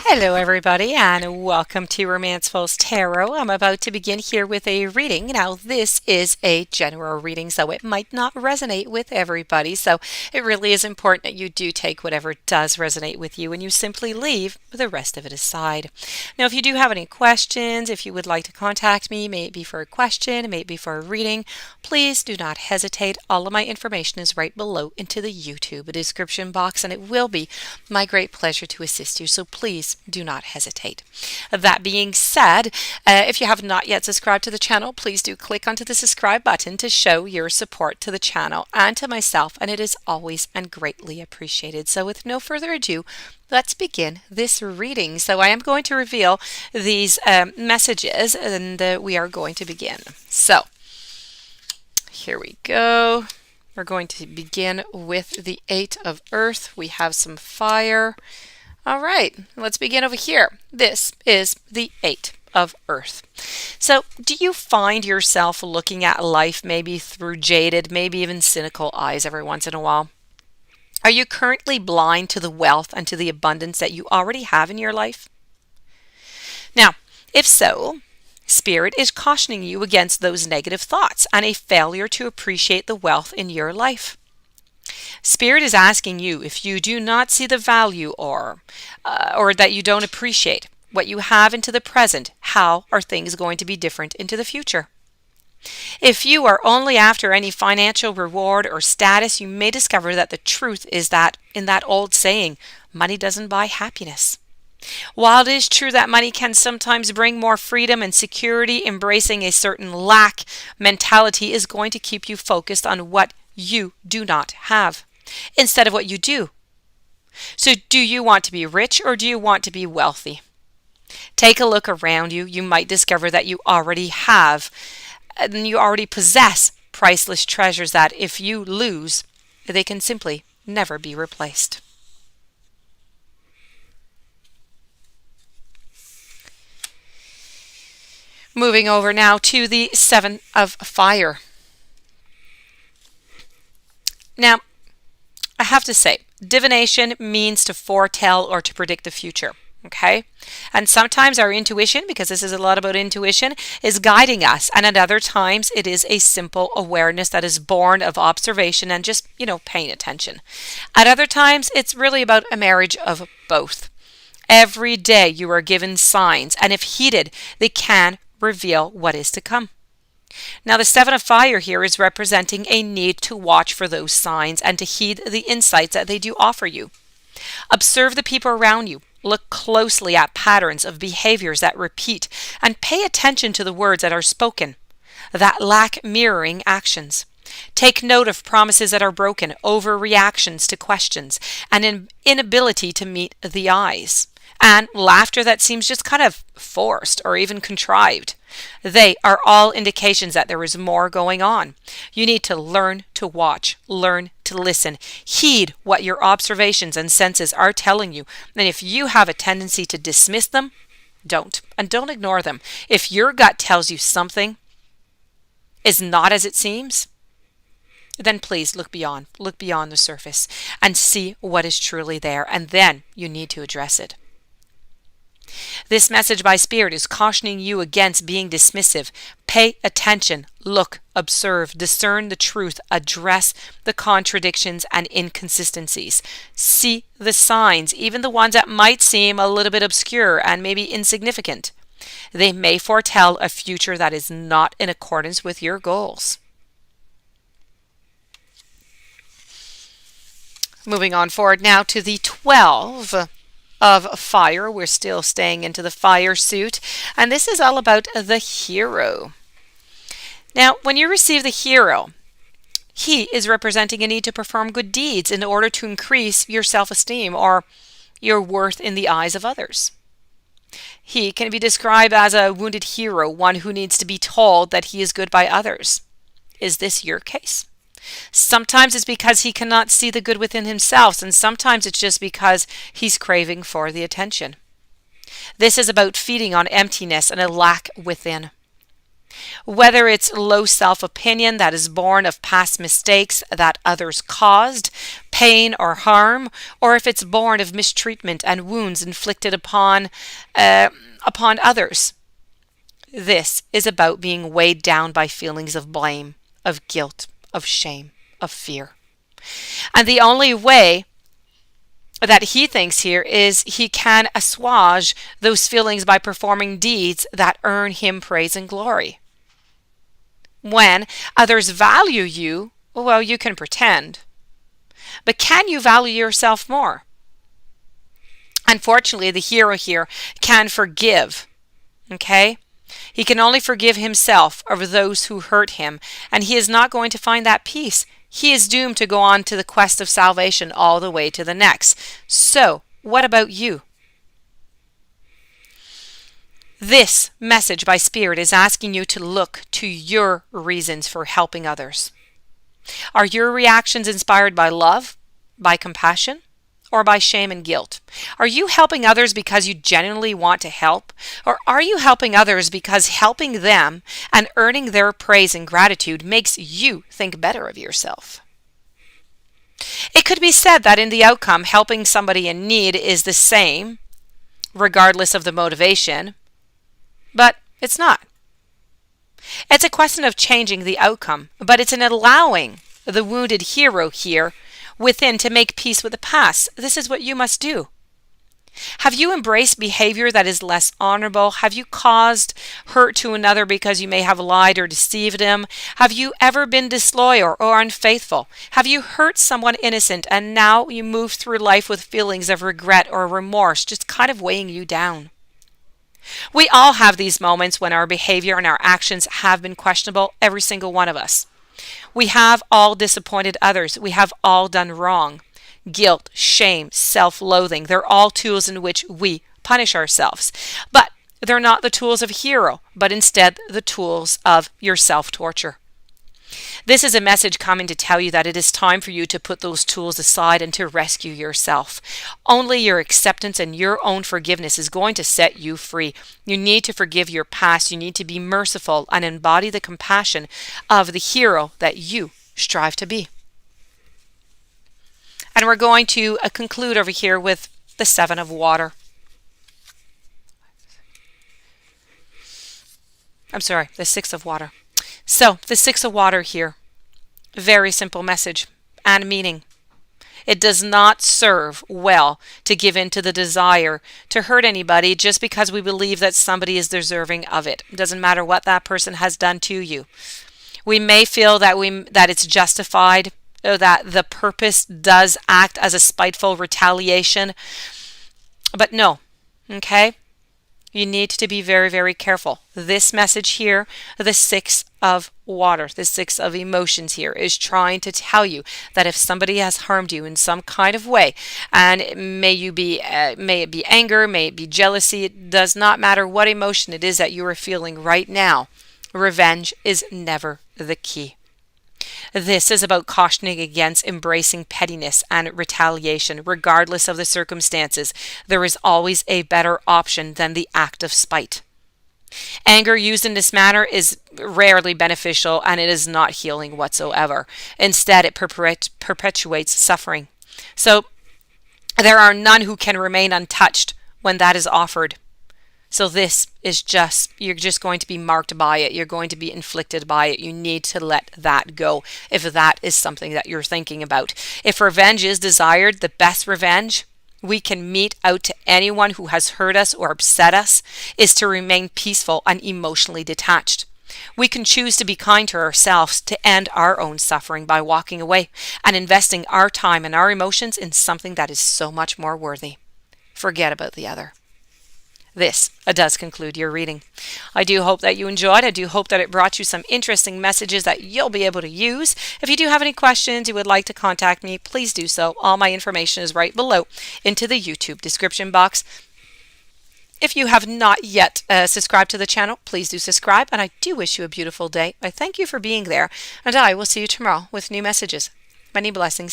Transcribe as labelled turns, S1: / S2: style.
S1: Hello, everybody, and welcome to Romanceful's Tarot. I'm about to begin here with a reading. Now, this is a general reading, so it might not resonate with everybody. So, it really is important that you do take whatever does resonate with you and you simply leave the rest of it aside. Now, if you do have any questions, if you would like to contact me, may it be for a question, may it be for a reading, please do not hesitate. All of my information is right below into the YouTube description box, and it will be my great pleasure to assist you. So, please do not hesitate. That being said, if you have not yet subscribed to the channel, please do click onto the subscribe button to show your support to the channel and to myself, and it is always and greatly appreciated. So with no further ado, let's begin this reading. So I am going to reveal these messages, and we are going to begin. So here we go. We're going to begin with the Eight of Earth. We have some fire. All right, let's begin over here. This is the Eight of Earth. So, do you find yourself looking at life maybe through jaded, maybe even cynical eyes every once in a while? Are you currently blind to the wealth and to the abundance that you already have in your life? Now, if so, Spirit is cautioning you against those negative thoughts and a failure to appreciate the wealth in your life. Spirit is asking you, if you do not see the value or that you don't appreciate what you have into the present, how are things going to be different into the future? If you are only after any financial reward or status, you may discover that the truth is that in that old saying, money doesn't buy happiness. While it is true that money can sometimes bring more freedom and security, embracing a certain lack mentality is going to keep you focused on what you do not have instead of what you do. So do you want to be rich or do you want to be wealthy? Take a look around you. You might discover that you already have and you already possess priceless treasures that if you lose, they can simply never be replaced. Moving over now to the Seven of Fire. Now, I have to say, divination means to foretell or to predict the future, okay? And sometimes our intuition, because this is a lot about intuition, is guiding us. And at other times, it is a simple awareness that is born of observation and just, paying attention. At other times, it's really about a marriage of both. Every day you are given signs, and if heeded, they can reveal what is to come. Now, the Seven of Fire here is representing a need to watch for those signs and to heed the insights that they do offer you. Observe the people around you. Look closely at patterns of behaviors that repeat and pay attention to the words that are spoken that lack mirroring actions. Take note of promises that are broken, overreactions to questions, and an inability to meet the eyes, and laughter that seems just kind of forced or even contrived. They are all indications that there is more going on. You need to learn to watch, learn to listen, heed what your observations and senses are telling you. And if you have a tendency to dismiss them, don't. And don't ignore them. If your gut tells you something is not as it seems, then please look beyond the surface and see what is truly there. And then you need to address it. This message by Spirit is cautioning you against being dismissive. Pay attention, look, observe, discern the truth, address the contradictions and inconsistencies. See the signs, even the ones that might seem a little bit obscure and maybe insignificant. They may foretell a future that is not in accordance with your goals. Moving on forward now to the 12 of Fire. We're still staying into the fire suit, and this is all about the hero. Now, when you receive the hero, he is representing a need to perform good deeds in order to increase your self-esteem or your worth in the eyes of others. He can be described as a wounded hero, one who needs to be told that he is good by others. Is this your case? Sometimes it's because he cannot see the good within himself, and sometimes it's just because he's craving for the attention. This is about feeding on emptiness and a lack within. Whether it's low self-opinion that is born of past mistakes that others caused, pain or harm, or if it's born of mistreatment and wounds inflicted upon others. This is about being weighed down by feelings of blame, of guilt, of shame, of fear. And the only way that he thinks here is he can assuage those feelings by performing deeds that earn him praise and glory. When others value you, well, you can pretend. But can you value yourself more? Unfortunately, the hero here can forgive. Okay? He can only forgive himself over those who hurt him, and he is not going to find that peace. He is doomed to go on to the quest of salvation all the way to the next. So, what about you? This message by Spirit is asking you to look to your reasons for helping others. Are your reactions inspired by love, by compassion, or by shame and guilt? Are you helping others because you genuinely want to help? Or are you helping others because helping them and earning their praise and gratitude makes you think better of yourself? It could be said that in the outcome, helping somebody in need is the same, regardless of the motivation, but it's not. It's a question of changing the outcome, but it's in allowing the wounded hero here within to make peace with the past. This is what you must do. Have you embraced behavior that is less honorable? Have you caused hurt to another because you may have lied or deceived him? Have you ever been disloyal or unfaithful? Have you hurt someone innocent and now you move through life with feelings of regret or remorse just kind of weighing you down? We all have these moments when our behavior and our actions have been questionable, every single one of us. We have all disappointed others. We have all done wrong. Guilt, shame, self-loathing, they're all tools in which we punish ourselves. But they're not the tools of a hero, but instead the tools of your self-torture. This is a message coming to tell you that it is time for you to put those tools aside and to rescue yourself. Only your acceptance and your own forgiveness is going to set you free. You need to forgive your past. You need to be merciful and embody the compassion of the hero that you strive to be. And we're going to conclude over here with the 7 of water. The 6 of water. So, the 6 of water here, very simple message and meaning. It does not serve well to give in to the desire to hurt anybody just because we believe that somebody is deserving of it. It doesn't matter what that person has done to you. We may feel that it's justified, or that the purpose does act as a spiteful retaliation, but no, okay? You need to be very, very careful. This message here, the 6 of water, the 6 of emotions here, is trying to tell you that if somebody has harmed you in some kind of way, and may it be anger, may it be jealousy, it does not matter what emotion it is that you are feeling right now, revenge is never the key. This is about cautioning against embracing pettiness and retaliation, regardless of the circumstances. There is always a better option than the act of spite. Anger used in this manner is rarely beneficial, and it is not healing whatsoever. Instead, it perpetuates suffering. So there are none who can remain untouched when that is offered. So this is you're just going to be marked by it. You're going to be inflicted by it. You need to let that go if that is something that you're thinking about. If revenge is desired, the best revenge we can mete out to anyone who has hurt us or upset us is to remain peaceful and emotionally detached. We can choose to be kind to ourselves to end our own suffering by walking away and investing our time and our emotions in something that is so much more worthy. Forget about the other. This does conclude your reading. I do hope that you enjoyed. I do hope that it brought you some interesting messages that you'll be able to use. If you do have any questions, you would like to contact me, please do so. All my information is right below into the YouTube description box. If you have not yet subscribed to the channel, please do subscribe. And I do wish you a beautiful day. I thank you for being there. And I will see you tomorrow with new messages. Many blessings.